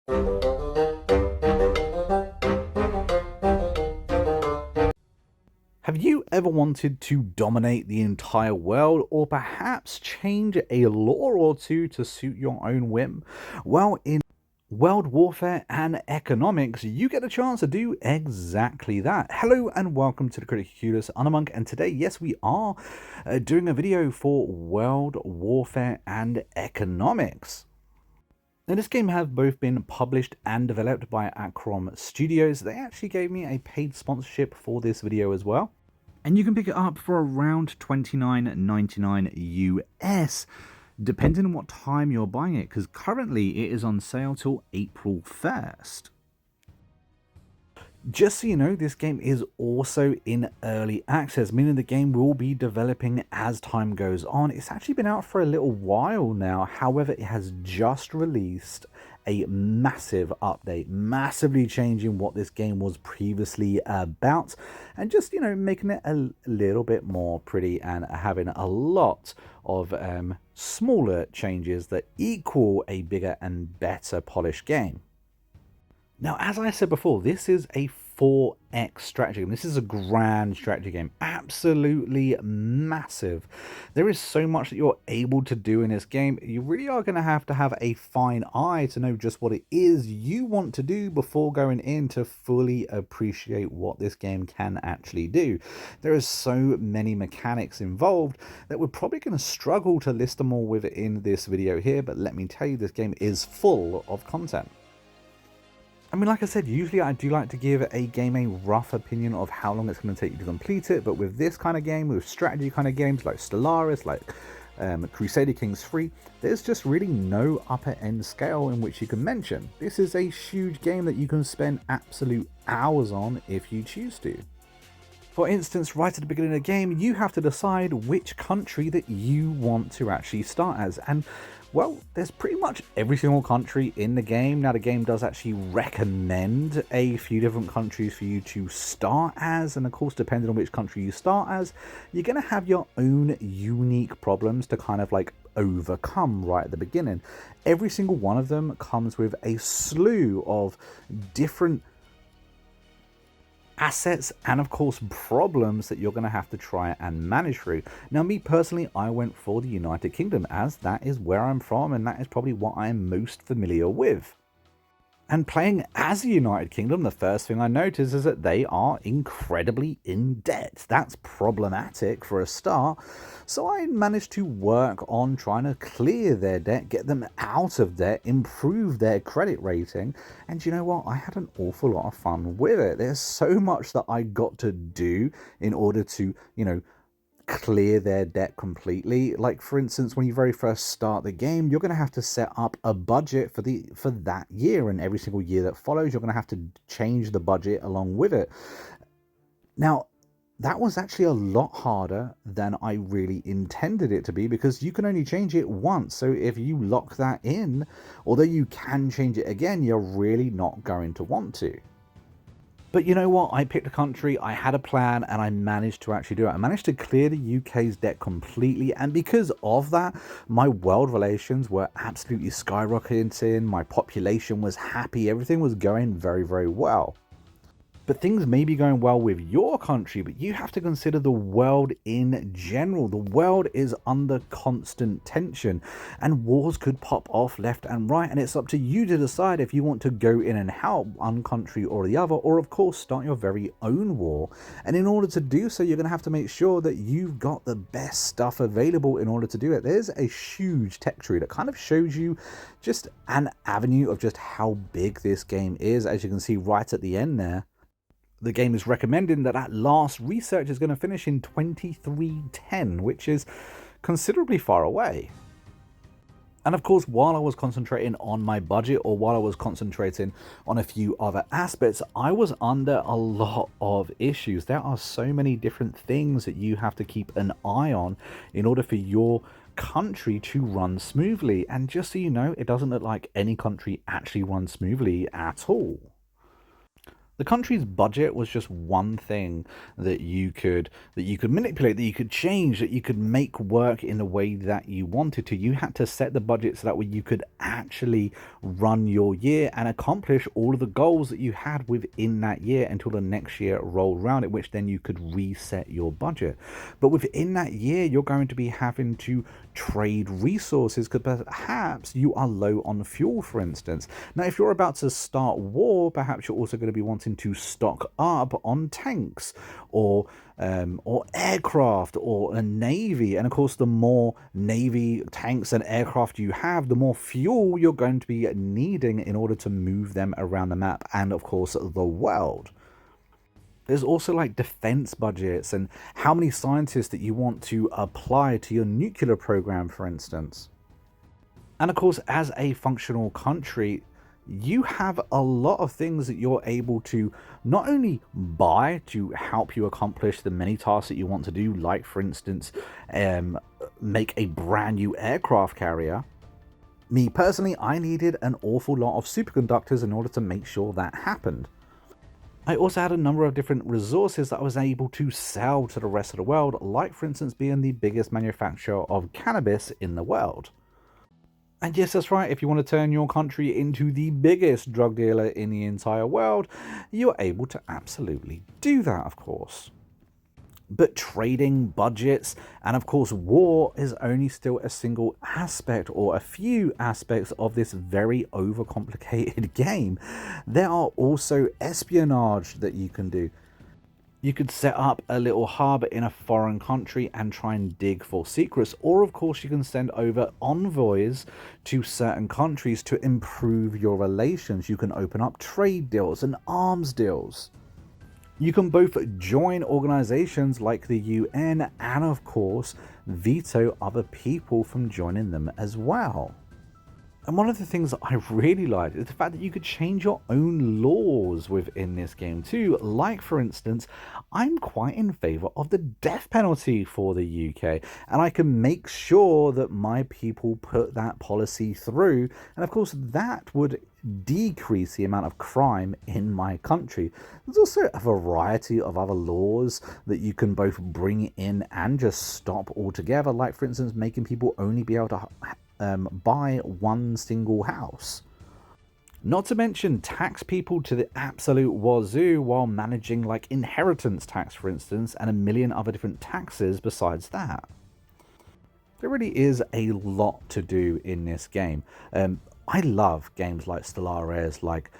Have you ever wanted to dominate the entire world, or perhaps change a law or two to suit your own whim? Well, in World Warfare and Economics, you get a chance to do exactly that. Hello and welcome to the Criticus Unamunk, and today, yes, we are doing a video for World Warfare and Economics. Now, this game has both been published and developed by Acrom Studios. They actually gave me a paid sponsorship for this video as well. And you can pick it up for around $29.99 US, depending on what time you're buying it, because currently it is on sale till April 1st. Just so you know, this game is also in early access, meaning the game will be developing as time goes on. It's actually been out for a little while now. However, it has just released a massive update, massively changing what this game was previously about, and just, you know, making it a little bit more pretty and having a lot of smaller changes that equal a bigger and better polished game. Now, as I said before, this is a 4X strategy game. This is a grand strategy game. Absolutely massive. There is so much that you're able to do in this game. You really are going to have a fine eye to know just what it is you want to do before going in to fully appreciate what this game can actually do. There are so many mechanics involved that we're probably going to struggle to list them all within this video here, but let me tell you, this game is full of content. I mean, like I said, usually I do like to give a game a rough opinion of how long it's going to take you to complete it, but with this kind of game, with strategy kind of games like Stellaris, like Crusader Kings 3, there's just really no upper end scale in which you can mention. This is a huge game that you can spend absolute hours on if you choose to. For instance, right at the beginning of the game, you have to decide which country that you want to actually start as. And, well, there's pretty much every single country in the game. Now, the game does actually recommend a few different countries for you to start as. And, of course, depending on which country you start as, you're going to have your own unique problems to kind of like overcome right at the beginning. Every single one of them comes with a slew of different assets and of course problems that you're going to have to try and manage through. Now, me personally, I went for the United Kingdom, as that is where I'm from and that is probably what I'm most familiar with. And playing as the United Kingdom, the first thing I noticed is that they are incredibly in debt. That's problematic for a start. So I managed to work on trying to clear their debt, get them out of debt, improve their credit rating. And you know what? I had an awful lot of fun with it. There's so much that I got to do in order to, you know, clear their debt completely. Like, for instance, when you very first start the game, you're going to have to set up a budget for that year, and every single year that follows you're going to have to change the budget along with it. Now, that was actually a lot harder than I really intended it to be, because you can only change it once. So if you lock that in, although you can change it again, you're really not going to want to. But you know what? I picked a country, I had a plan, and I managed to actually do it. I managed to clear the UK's debt completely, and because of that, my world relations were absolutely skyrocketing, my population was happy, everything was going very, very well. But things may be going well with your country, but you have to consider the world in general. The world is under constant tension, and wars could pop off left and right, and it's up to you to decide if you want to go in and help one country or the other, or of course start your very own war. And in order to do so, you're going to have to make sure that you've got the best stuff available in order to do it. There's a huge tech tree that kind of shows you just an avenue of just how big this game is, as you can see right at the end there. The game is recommending that last research is going to finish in 2310, which is considerably far away. And of course, while I was concentrating on my budget, or while I was concentrating on a few other aspects, I was under a lot of issues. There are so many different things that you have to keep an eye on in order for your country to run smoothly. And just so you know, it doesn't look like any country actually runs smoothly at all. The country's budget was just one thing that you could manipulate, that you could change, that you could make work in the way that you wanted to. You had to set the budget so that way you could actually run your year and accomplish all of the goals that you had within that year until the next year rolled around, at which then you could reset your budget. But within that year, you're going to be having to trade resources because perhaps you are low on fuel, for instance. Now, if you're about to start war, perhaps you're also going to be wanting to stock up on tanks or aircraft or a navy. And of course, the more navy, tanks, and aircraft you have, the more fuel you're going to be needing in order to move them around the map and, of course, the world. There's also like defense budgets and how many scientists that you want to apply to your nuclear program, for instance. And of course, as a functional country, you have a lot of things that you're able to not only buy to help you accomplish the many tasks that you want to do, like, for instance, make a brand new aircraft carrier. Me personally, I needed an awful lot of superconductors in order to make sure that happened. I also had a number of different resources that I was able to sell to the rest of the world, like, for instance, being the biggest manufacturer of cannabis in the world. And yes, that's right, if you want to turn your country into the biggest drug dealer in the entire world, you're able to absolutely do that, of course. But trading, budgets, and of course war is only still a single aspect or a few aspects of this very overcomplicated game. There are also espionage that you can do. You could set up a little hub in a foreign country and try and dig for secrets. Or, of course, you can send over envoys to certain countries to improve your relations. You can open up trade deals and arms deals. You can both join organizations like the UN and, of course, veto other people from joining them as well. And one of the things that I really liked is the fact that you could change your own laws within this game too. Like, for instance, I'm quite in favour of the death penalty for the UK, and I can make sure that my people put that policy through. And of course, that would decrease the amount of crime in my country. There's also a variety of other laws that you can both bring in and just stop altogether. Like, for instance, making people only be able to buy one single house. Not to mention tax people to the absolute wazoo while managing like inheritance tax, for instance, and a million other different taxes besides that. There really is a lot to do in this game. I love games like Stellaris, like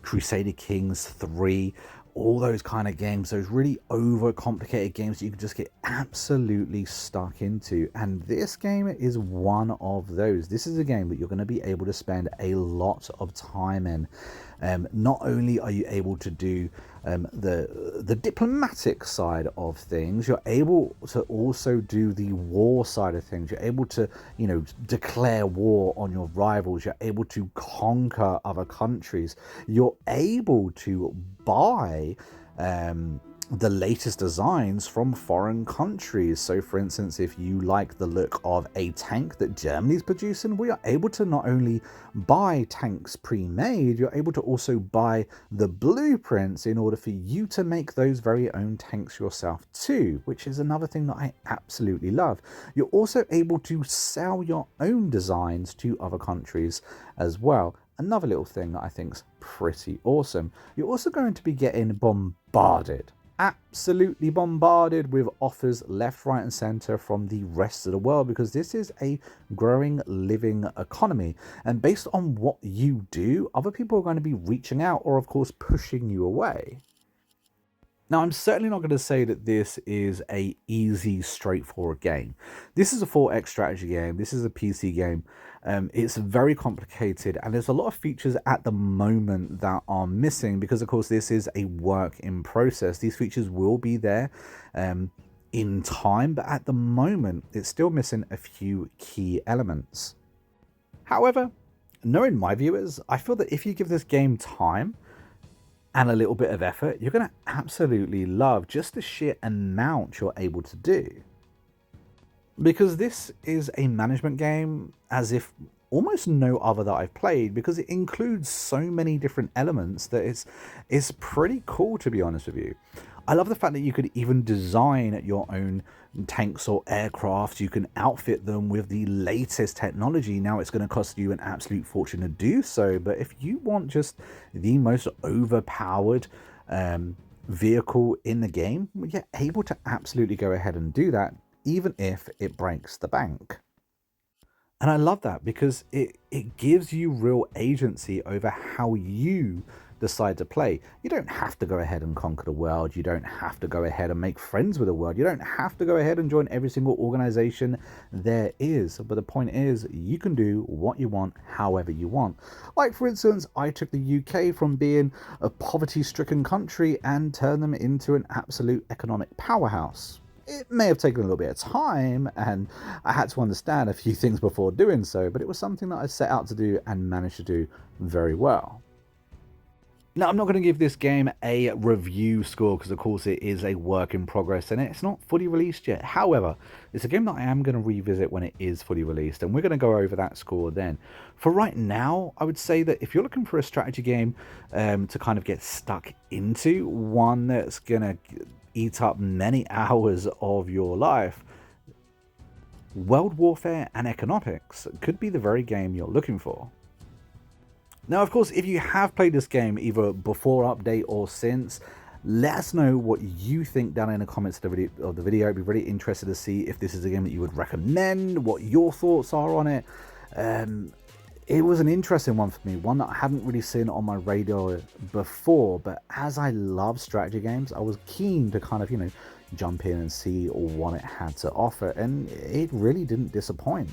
Crusader Kings 3, all those kind of games, those really overcomplicated games that you can just get absolutely stuck into. And this game is one of those. This is a game that you're going to be able to spend a lot of time in. Not only are you able to do the diplomatic side of things, you're able to also do the war side of things. You're able to, declare war on your rivals. You're able to conquer other countries. You're able to buy the latest designs from foreign countries. So, for instance, if you like the look of a tank that Germany's producing, we are able to not only buy tanks pre-made, you're able to also buy the blueprints in order for you to make those very own tanks yourself too, which is another thing that I absolutely love. You're also able to sell your own designs to other countries as well. Another little thing that I think's pretty awesome. You're also going to be getting bombarded. Absolutely bombarded with offers left, right, and center from the rest of the world, because this is a growing, living economy. And based on what you do, other people are going to be reaching out or, of course, pushing you away. Now, I'm certainly not going to say that this is a easy, straightforward game. This is a 4X strategy game. This is a PC game. It's very complicated, and there's a lot of features at the moment that are missing because, of course, this is a work in process. These features will be there in time, but at the moment, it's still missing a few key elements. However, knowing my viewers, I feel that if you give this game time and a little bit of effort, you're going to absolutely love just the sheer amount you're able to do. Because this is a management game, as if almost no other that I've played, because it includes so many different elements that it's pretty cool, to be honest with you. I love the fact that you could even design your own tanks or aircraft. You can outfit them with the latest technology. Now it's going to cost you an absolute fortune to do so, but if you want just the most overpowered vehicle in the game, you're able to absolutely go ahead and do that, even if it breaks the bank. And I love that because it gives you real agency over how you decide to play. You don't have to go ahead and conquer the world. You don't have to go ahead and make friends with the world. You don't have to go ahead and join every single organization there is. But the point is, you can do what you want, however you want. Like, for instance, I took the UK from being a poverty-stricken country and turned them into an absolute economic powerhouse. It may have taken a little bit of time, and I had to understand a few things before doing so, but it was something that I set out to do and managed to do very well. Now, I'm not going to give this game a review score because, of course, it is a work in progress and it's not fully released yet. However, it's a game that I am going to revisit when it is fully released, and we're going to go over that score then. For right now, I would say that if you're looking for a strategy game to kind of get stuck into, one that's going to eat up many hours of your life, World Warfare and Economics could be the very game you're looking for. Now, of course, if you have played this game either before update or since, let us know what you think down in the comments of the video. I'd be really interested to see if this is a game that you would recommend, what your thoughts are on it. It was an interesting one for me, one that I hadn't really seen on my radar before, but as I love strategy games, I was keen to kind of, jump in and see what it had to offer, and it really didn't disappoint.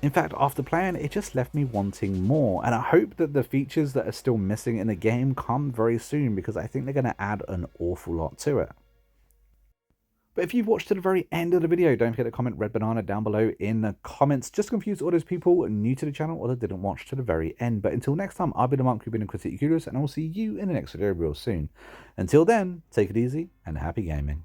In fact, after playing, it just left me wanting more, and I hope that the features that are still missing in the game come very soon, because I think they're going to add an awful lot to it. But if you've watched to the very end of the video, don't forget to comment red banana down below in the comments, just to confuse all those people new to the channel or that didn't watch to the very end. But until next time, I've been the Monk, who've been Inquisitive Curious, and I'll see you in the next video real soon. Until then, take it easy and happy gaming.